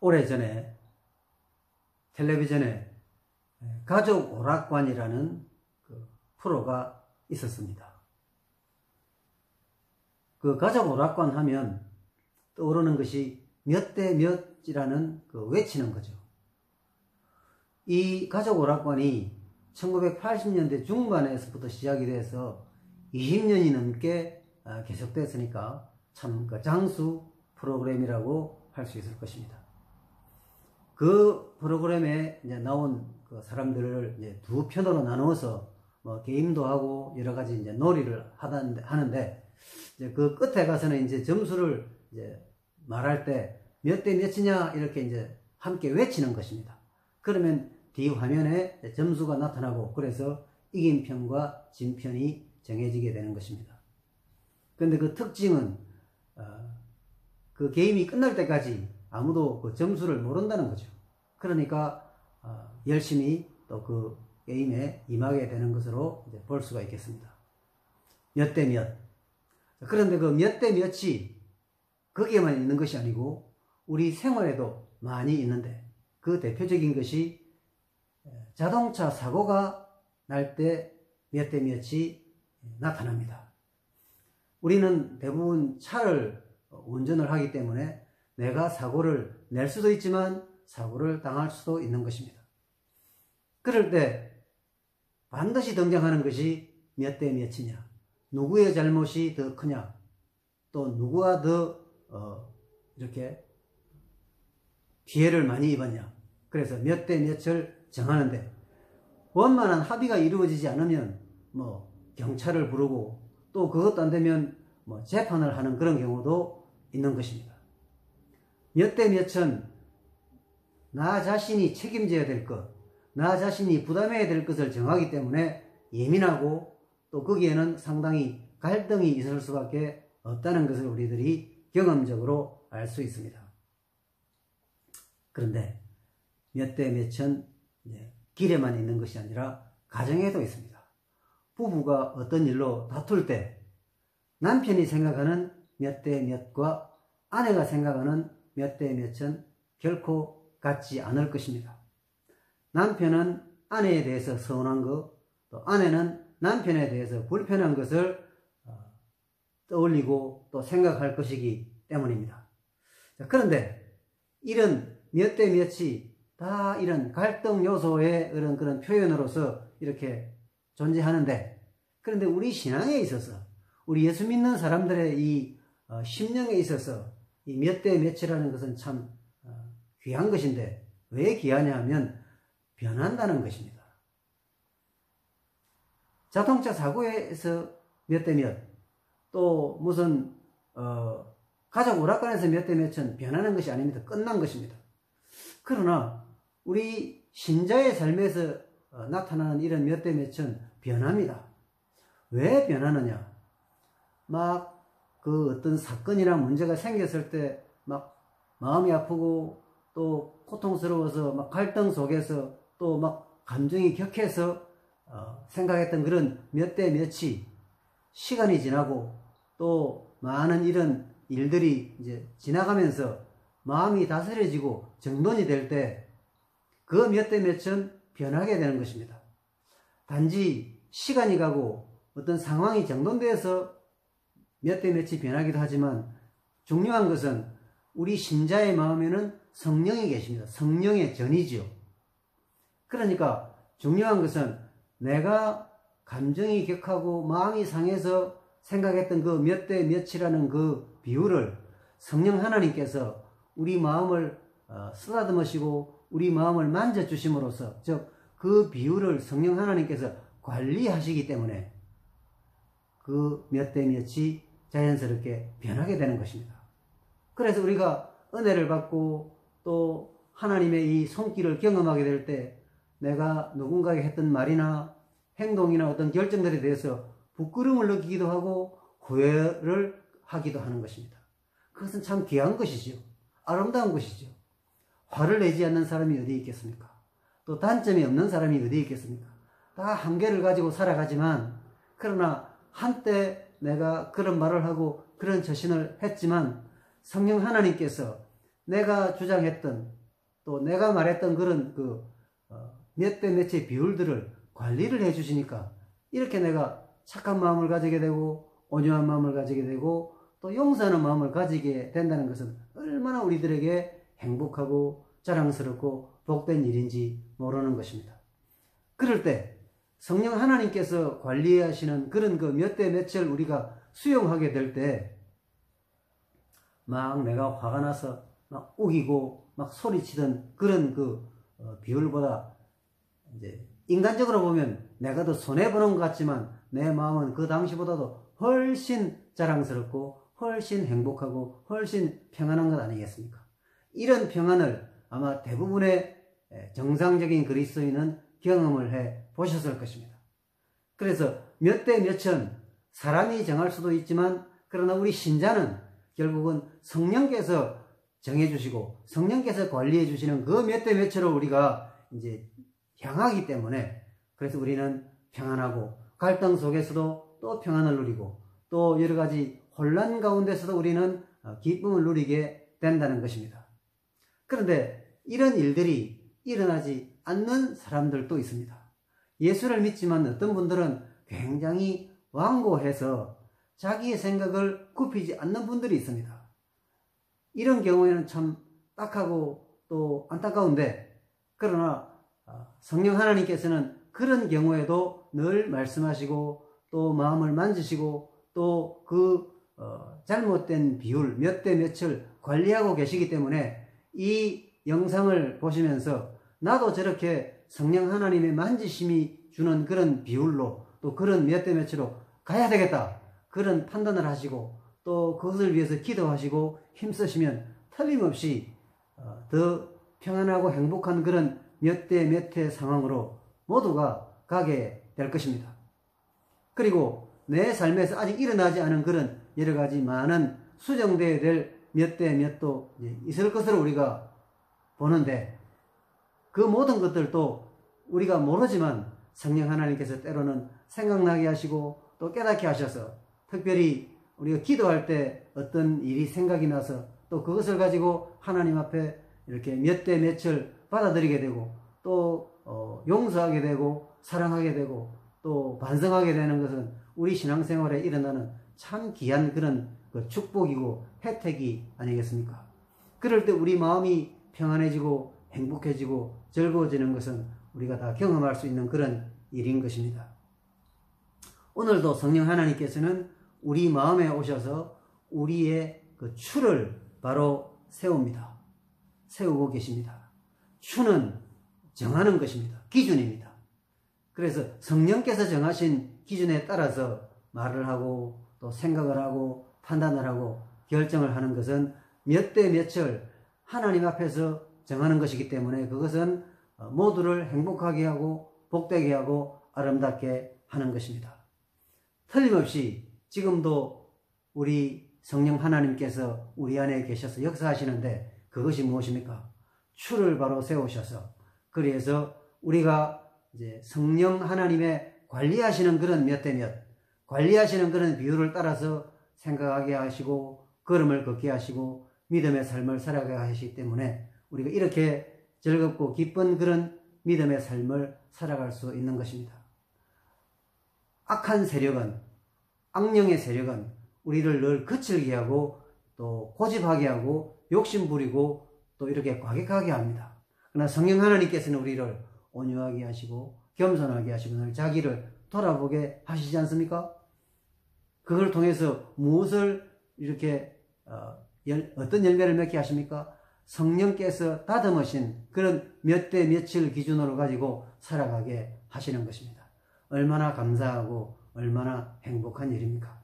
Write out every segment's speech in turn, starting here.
오래전에 텔레비전에 가족 오락관이라는 그 프로가 있었습니다. 그 가족 오락관 하면 떠오르는 것이 몇 대 몇이라는 그 외치는 거죠. 이 가족 오락관이 1980년대 중반에서부터 시작이 돼서 20년이 넘게 계속됐으니까 참 그 장수 프로그램이라고 할 수 있을 것입니다. 그 프로그램에 이제 나온 그 사람들을 이제 두 편으로 나누어서 뭐 게임도 하고 여러 가지 이제 놀이를 하는데 이제 그 끝에 가서는 이제 점수를 이제 말할 때 몇 대 몇이냐 이렇게 이제 함께 외치는 것입니다. 그러면 뒤 화면에 점수가 나타나고 그래서 이긴 편과 진 편이 정해지게 되는 것입니다. 그런데 그 특징은 그 게임이 끝날 때까지 아무도 그 점수를 모른다는 거죠. 그러니까 열심히 또 그 게임에 임하게 되는 것으로 이제 볼 수가 있겠습니다. 몇 대 몇. 그런데 그 몇 대 몇이 거기에만 있는 것이 아니고 우리 생활에도 많이 있는데 그 대표적인 것이 자동차 사고가 날 때 몇 대 몇이 나타납니다. 우리는 대부분 차를 운전을 하기 때문에 내가 사고를 낼 수도 있지만 사고를 당할 수도 있는 것입니다. 그럴 때 반드시 등장하는 것이 몇 대 몇이냐, 누구의 잘못이 더 크냐, 또 누구가 더 이렇게 피해를 많이 입었냐. 그래서 몇 대 몇을 정하는데 원만한 합의가 이루어지지 않으면 뭐 경찰을 부르고 또 그것도 안 되면 뭐 재판을 하는 그런 경우도 있는 것입니다. 몇 대 몇은 나 자신이 책임져야 될 것, 나 자신이 부담해야 될 것을 정하기 때문에 예민하고 또 거기에는 상당히 갈등이 있을 수밖에 없다는 것을 우리들이 경험적으로 알 수 있습니다. 그런데 몇 대 몇은 길에만 있는 것이 아니라 가정에도 있습니다. 부부가 어떤 일로 다툴 때 남편이 생각하는 몇 대 몇과 아내가 생각하는 몇 대 몇은 결코 같지 않을 것입니다. 남편은 아내에 대해서 서운한 것, 또 아내는 남편에 대해서 불편한 것을 떠올리고 또 생각할 것이기 때문입니다. 그런데 이런 몇 대 몇이 다 이런 갈등 요소의 그런 표현으로서 이렇게 존재하는데, 그런데 우리 신앙에 있어서 우리 예수 믿는 사람들의 이 심령에 있어서 이 몇 대 몇이라는 것은 참 귀한 것인데 왜 귀하냐 하면 변한다는 것입니다. 자동차 사고에서 몇 대 몇, 또 무슨 가족 오락관에서 몇 대 몇은 변하는 것이 아닙니다. 끝난 것입니다. 그러나 우리 신자의 삶에서 나타나는 이런 몇 대 몇은 변합니다. 왜 변하느냐? 막 그 어떤 사건이나 문제가 생겼을 때 막 마음이 아프고 또 고통스러워서 막 갈등 속에서 또 막 감정이 격해서 생각했던 그런 몇 대 몇이 시간이 지나고 또 많은 이런 일들이 이제 지나가면서 마음이 다스려지고 정돈이 될 때 그 몇 대 몇은 변하게 되는 것입니다. 단지 시간이 가고 어떤 상황이 정돈되어서 몇 대 몇이 변하기도 하지만 중요한 것은 우리 신자의 마음에는 성령이 계십니다. 성령의 전이지요. 그러니까 중요한 것은 내가 감정이 격하고 마음이 상해서 생각했던 그 몇 대 몇이라는 그 비율을 성령 하나님께서 우리 마음을 쓰다듬으시고 우리 마음을 만져주심으로써, 즉 그 비율을 성령 하나님께서 관리하시기 때문에 그 몇 대 몇이 자연스럽게 변하게 되는 것입니다. 그래서 우리가 은혜를 받고 또 하나님의 이 손길을 경험하게 될 때 내가 누군가에게 했던 말이나 행동이나 어떤 결정들에 대해서 부끄러움을 느끼기도 하고 후회를 하기도 하는 것입니다. 그것은 참 귀한 것이죠. 아름다운 것이죠. 화를 내지 않는 사람이 어디 있겠습니까? 또 단점이 없는 사람이 어디 있겠습니까? 다 한계를 가지고 살아가지만, 그러나 한때 내가 그런 말을 하고 그런 처신을 했지만 성령 하나님께서 내가 주장했던 또 내가 말했던 그런 몇 대 몇의 비율들을 관리를 해 주시니까 이렇게 내가 착한 마음을 가지게 되고 온유한 마음을 가지게 되고 또 용서하는 마음을 가지게 된다는 것은 얼마나 우리들에게 행복하고 자랑스럽고 복된 일인지 모르는 것입니다. 그럴 때 성령 하나님께서 관리하시는 그런 몇 대 몇을 우리가 수용하게 될 때 막 내가 화가 나서 막 우기고 막 소리치던 그런 비율보다 이제 인간적으로 보면 내가 더 손해보는 것 같지만 내 마음은 그 당시보다도 훨씬 자랑스럽고 훨씬 행복하고 훨씬 평안한 것 아니겠습니까? 이런 평안을 아마 대부분의 정상적인 그리스도인은 경험을 해 보셨을 것입니다. 그래서 몇 대 몇은 사람이 정할 수도 있지만 그러나 우리 신자는 결국은 성령께서 정해주시고 성령께서 관리해 주시는 그 몇 대 몇으로 우리가 이제 향하기 때문에 그래서 우리는 평안하고 갈등 속에서도 또 평안을 누리고 또 여러 가지 혼란 가운데서도 우리는 기쁨을 누리게 된다는 것입니다. 그런데 이런 일들이 일어나지 않는 사람들도 있습니다. 예수를 믿지만 어떤 분들은 굉장히 완고해서 자기의 생각을 굽히지 않는 분들이 있습니다. 이런 경우에는 참 딱하고 또 안타까운데 그러나 성령 하나님께서는 그런 경우에도 늘 말씀하시고 또 마음을 만지시고 또 잘못된 비율 몇 대 몇을 관리하고 계시기 때문에 이 영상을 보시면서 나도 저렇게 성령 하나님의 만지심이 주는 그런 비율로 또 그런 몇 대 몇으로 가야 되겠다 그런 판단을 하시고 또 그것을 위해서 기도하시고 힘쓰시면 틀림없이 더 평안하고 행복한 그런 몇 대 몇의 상황으로 모두가 가게 될 것입니다. 그리고 내 삶에서 아직 일어나지 않은 그런 여러 가지 많은 수정되어야 될 몇 대 몇도 있을 것으로 우리가 보는데 그 모든 것들도 우리가 모르지만 성령 하나님께서 때로는 생각나게 하시고 또 깨닫게 하셔서 특별히 우리가 기도할 때 어떤 일이 생각이 나서 또 그것을 가지고 하나님 앞에 이렇게 몇 대 몇을 받아들이게 되고 또 용서하게 되고 사랑하게 되고 또 반성하게 되는 것은 우리 신앙생활에 일어나는 참 귀한 그런 축복이고 혜택이 아니겠습니까? 그럴 때 우리 마음이 평안해지고 행복해지고 즐거워지는 것은 우리가 다 경험할 수 있는 그런 일인 것입니다. 오늘도 성령 하나님께서는 우리 마음에 오셔서 우리의 추를 바로 세웁니다. 세우고 계십니다. 추는 정하는 것입니다. 기준입니다. 그래서 성령께서 정하신 기준에 따라서 말을 하고 또 생각을 하고 판단을 하고 결정을 하는 것은 몇 대 몇을 하나님 앞에서 정하는 것이기 때문에 그것은 모두를 행복하게 하고 복되게 하고 아름답게 하는 것입니다. 틀림없이 지금도 우리 성령 하나님께서 우리 안에 계셔서 역사하시는데 그것이 무엇입니까? 추를 바로 세우셔서 그래서 우리가 이제 성령 하나님의 관리하시는 그런 몇 대 몇, 관리하시는 그런 비율을 따라서 생각하게 하시고 걸음을 걷게 하시고 믿음의 삶을 살아가게 하시기 때문에 우리가 이렇게 즐겁고 기쁜 그런 믿음의 삶을 살아갈 수 있는 것입니다. 악한 세력은, 악령의 세력은 우리를 늘 거칠게 하고 또 고집하게 하고 욕심부리고 또 이렇게 과격하게 합니다. 그러나 성령 하나님께서는 우리를 온유하게 하시고 겸손하게 하시고 늘 자기를 돌아보게 하시지 않습니까? 그걸 통해서 무엇을 이렇게 어떤 열매를 맺게 하십니까? 성령께서 다듬으신 그런 몇 대 몇을 기준으로 가지고 살아가게 하시는 것입니다. 얼마나 감사하고 얼마나 행복한 일입니까?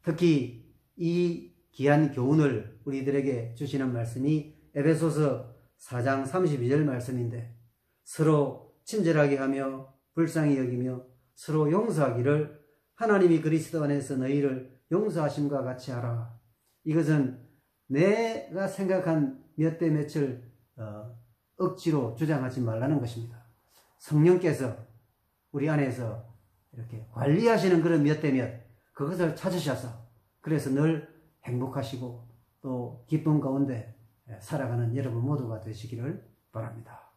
특히 이 귀한 교훈을 우리들에게 주시는 말씀이 에베소서 4장 32절 말씀인데 서로 친절하게 하며 불쌍히 여기며 서로 용서하기를 하나님이 그리스도 안에서 너희를 용서하심과 같이 하라. 이것은 내가 생각한 몇 대 몇을 억지로 주장하지 말라는 것입니다. 성령께서 우리 안에서 이렇게 관리하시는 그런 몇 대 몇, 그것을 찾으셔서 그래서 늘 행복하시고 또 기쁨 가운데 살아가는 여러분 모두가 되시기를 바랍니다.